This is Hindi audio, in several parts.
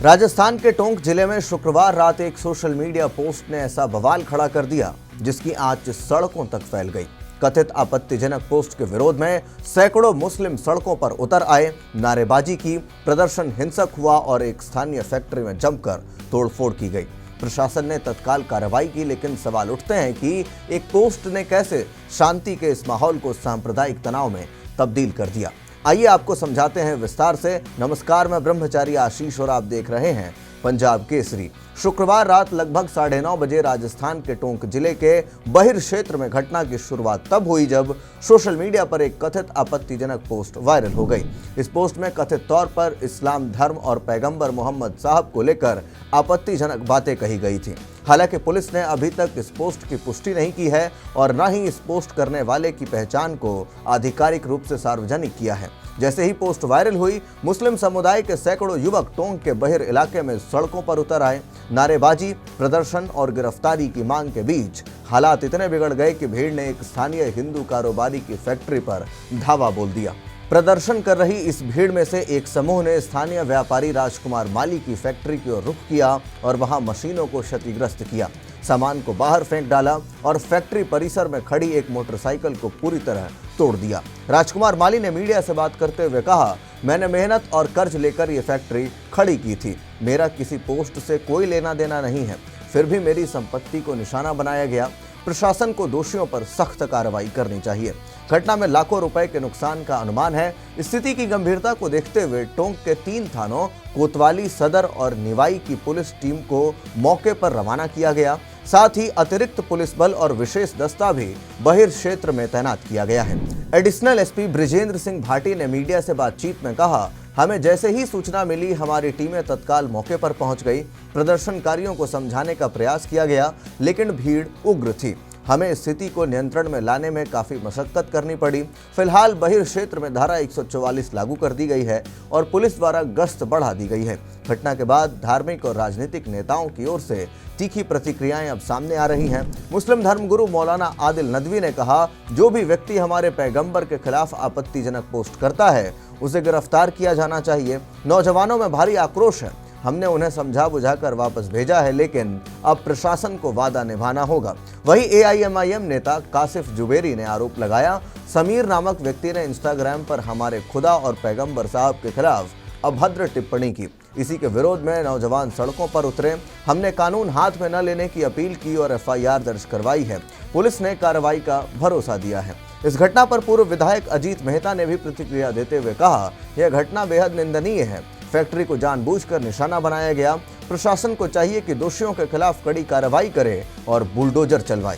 राजस्थान के टोंक जिले में शुक्रवार रात एक सोशल मीडिया पोस्ट ने ऐसा बवाल खड़ा कर दिया जिसकी आंच सड़कों तक फैल गई। कथित आपत्तिजनक पोस्ट के विरोध में सैकड़ों मुस्लिम सड़कों पर उतर आए, नारेबाजी की, प्रदर्शन हिंसक हुआ और एक स्थानीय फैक्ट्री में जमकर तोड़फोड़ की गई। प्रशासन ने तत्काल कार्रवाई की, लेकिन सवाल उठते हैं कि एक पोस्ट ने कैसे शांति के इस माहौल को सांप्रदायिक तनाव में तब्दील कर दिया। आइए आपको समझाते हैं विस्तार से। नमस्कार, मैं ब्रह्मचारी आशीष और आप देख रहे हैं पंजाब केसरी। शुक्रवार रात लगभग 9:30 बजे राजस्थान के टोंक जिले के बहिर क्षेत्र में घटना की शुरुआत तब हुई जब सोशल मीडिया पर एक कथित आपत्तिजनक पोस्ट वायरल हो गई। इस पोस्ट में कथित तौर पर इस्लाम धर्म और पैगंबर मोहम्मद साहब को लेकर आपत्तिजनक बातें कही गई थी। हालांकि पुलिस ने अभी तक इस पोस्ट की पुष्टि नहीं की है और न ही इस पोस्ट करने वाले की पहचान को आधिकारिक रूप से सार्वजनिक किया है। जैसे ही पोस्ट वायरल हुई, मुस्लिम समुदाय के सैकड़ों युवक टोंक के बहिर इलाके में सड़कों पर उतर आए। नारेबाजी, प्रदर्शन और गिरफ्तारी की मांग के बीच हालात इतने बिगड़ गए कि भीड़ ने एक स्थानीय हिंदू कारोबारी की फैक्ट्री पर धावा बोल दिया। प्रदर्शन कर रही इस भीड़ में से एक समूह ने स्थानीय व्यापारी राजकुमार माली की फैक्ट्री की ओर रुख किया और वहां मशीनों को क्षतिग्रस्त किया, सामान को बाहर फेंक डाला और फैक्ट्री परिसर में खड़ी एक मोटरसाइकिल को पूरी तरह तोड़ दिया। राजकुमार माली ने मीडिया से बात करते हुए कहा, मैंने मेहनत और कर्ज लेकर ये फैक्ट्री खड़ी की थी। मेरा किसी पोस्ट से कोई लेना देना नहीं है, फिर भी मेरी संपत्ति को निशाना बनाया गया। प्रशासन को दोषियों पर सख्त कार्रवाई करनी चाहिए। घटना में लाखों रुपए के नुकसान का अनुमान है। स्थिति की गंभीरता को देखते हुए टोंक के 3 थानों कोतवाली, सदर और निवाई की पुलिस टीम को मौके पर रवाना किया गया। साथ ही अतिरिक्त पुलिस बल और विशेष दस्ता भी बहिर क्षेत्र में तैनात किया गया है। एडिशनल एसपी ब्रिजेंद्र सिंह भाटी ने मीडिया से बातचीत में कहा, हमें जैसे ही सूचना मिली हमारी टीमें तत्काल मौके पर पहुंच गई। प्रदर्शनकारियों को समझाने का प्रयास किया गया, लेकिन भीड़ उग्र थी। हमें स्थिति को नियंत्रण में लाने में काफ़ी मशक्कत करनी पड़ी। फिलहाल बहिर क्षेत्र में धारा 144 लागू कर दी गई है और पुलिस द्वारा गश्त बढ़ा दी गई है। घटना के बाद धार्मिक और राजनीतिक नेताओं की ओर से तीखी प्रतिक्रियाएं अब सामने आ रही हैं। मुस्लिम धर्मगुरु मौलाना आदिल नदवी ने कहा, जो भी व्यक्ति हमारे पैगंबर के खिलाफ आपत्तिजनक पोस्ट करता है उसे गिरफ्तार किया जाना चाहिए। नौजवानों में भारी आक्रोश है। हमने उन्हें समझा बुझाकर वापस भेजा है, लेकिन अब प्रशासन को वादा निभाना होगा। वहीं एआईएमआईएम नेता कासिफ जुबेरी ने आरोप लगाया, समीर नामक व्यक्ति ने इंस्टाग्राम पर हमारे खुदा और पैगंबर साहब के खिलाफ अभद्र टिप्पणी की। इसी के विरोध में नौजवान सड़कों पर उतरे। हमने कानून हाथ में न लेने की अपील की और एफआईआर दर्ज करवाई है। पुलिस ने कार्रवाई का भरोसा दिया है। इस घटना पर पूर्व विधायक अजीत मेहता ने भी प्रतिक्रिया देते हुए कहा, यह घटना बेहद निंदनीय है। फैक्ट्री को जानबूझकर निशाना बनाया गया। प्रशासन को चाहिए कि दोषियों के खिलाफ कड़ी कार्रवाई करे और बुलडोजर चलवाए।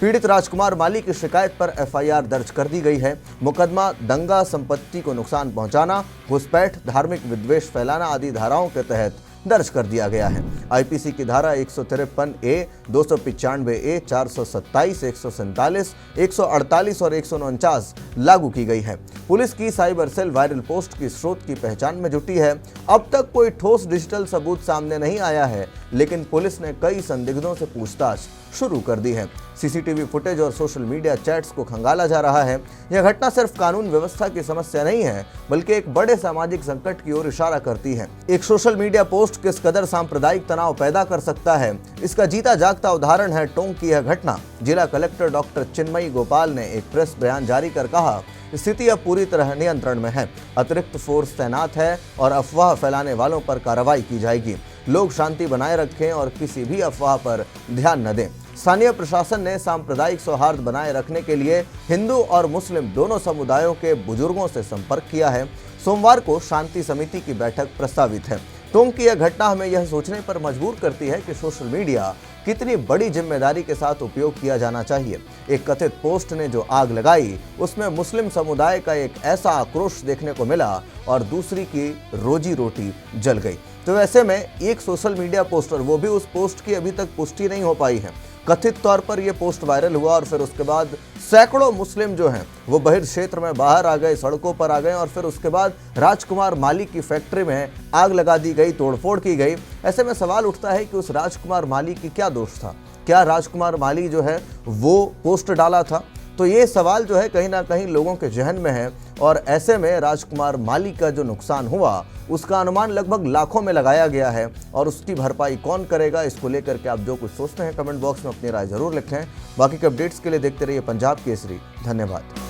पीड़ित राजकुमार माली की शिकायत पर एफआईआर दर्ज कर दी गई है। मुकदमा दंगा, संपत्ति को नुकसान पहुंचाना, घुसपैठ, धार्मिक विद्वेष फैलाना आदि धाराओं के तहत दर्ज कर दिया गया है। आईपीसी की धारा 153A, 295A, 427, 147, 148 और 149 लागू की गई है। पुलिस की साइबर सेल वायरल पोस्ट की स्रोत की पहचान में जुटी है। अब तक कोई ठोस डिजिटल सबूत सामने नहीं आया है, लेकिन पुलिस ने कई संदिग्धों से पूछताछ शुरू कर दी है। सीसीटीवी फुटेज और सोशल मीडिया चैट्स को खंगाला जा रहा है। यह घटना सिर्फ कानून व्यवस्था की समस्या नहीं है, बल्कि एक बड़े सामाजिक संकट की ओर इशारा करती है। एक सोशल मीडिया पोस्ट किस कदर सांप्रदायिक तनाव पैदा कर सकता है, इसका जीता जागता उदाहरण है टोंक की यह घटना। जिला कलेक्टर डॉक्टर चिन्मयी गोपाल ने एक प्रेस बयान जारी कर कहा, स्थिति अब पूरी तरह नियंत्रण में है। अतिरिक्त फोर्स तैनात है और अफवाह फैलाने वालों पर कार्रवाई की जाएगी। लोग शांति बनाए रखें और किसी भी अफवाह पर ध्यान न दें। स्थानीय प्रशासन ने सांप्रदायिक सौहार्द बनाए रखने के लिए हिंदू और मुस्लिम दोनों समुदायों के बुजुर्गों से संपर्क किया है। सोमवार को शांति समिति की बैठक प्रस्तावित है। टोंक की यह घटना हमें यह सोचने पर मजबूर करती है कि सोशल मीडिया कितनी बड़ी जिम्मेदारी के साथ उपयोग किया जाना चाहिए। एक कथित पोस्ट ने जो आग लगाई, उसमें मुस्लिम समुदाय का एक ऐसा आक्रोश देखने को मिला और दूसरी की रोजी रोटी जल गई। तो ऐसे में एक सोशल मीडिया पोस्टर, वो भी उस पोस्ट की अभी तक पुष्टि नहीं हो पाई है। कथित तौर पर यह पोस्ट वायरल हुआ और फिर उसके बाद सैकड़ों मुस्लिम जो हैं वो बहिर क्षेत्र में बाहर आ गए, सड़कों पर आ गए और फिर उसके बाद राजकुमार माली की फैक्ट्री में आग लगा दी गई, तोड़फोड़ की गई। ऐसे में सवाल उठता है कि उस राजकुमार माली की क्या दोष था? क्या राजकुमार माली जो है वो पोस्ट डाला था? तो ये सवाल जो है कहीं ना कहीं लोगों के जहन में है और ऐसे में राजकुमार माली का जो नुकसान हुआ उसका अनुमान लगभग लाखों में लगाया गया है और उसकी भरपाई कौन करेगा, इसको लेकर के आप जो कुछ सोचते हैं कमेंट बॉक्स में अपनी राय जरूर लिखें। बाकी के अपडेट्स के लिए देखते रहिए पंजाब केसरी। धन्यवाद।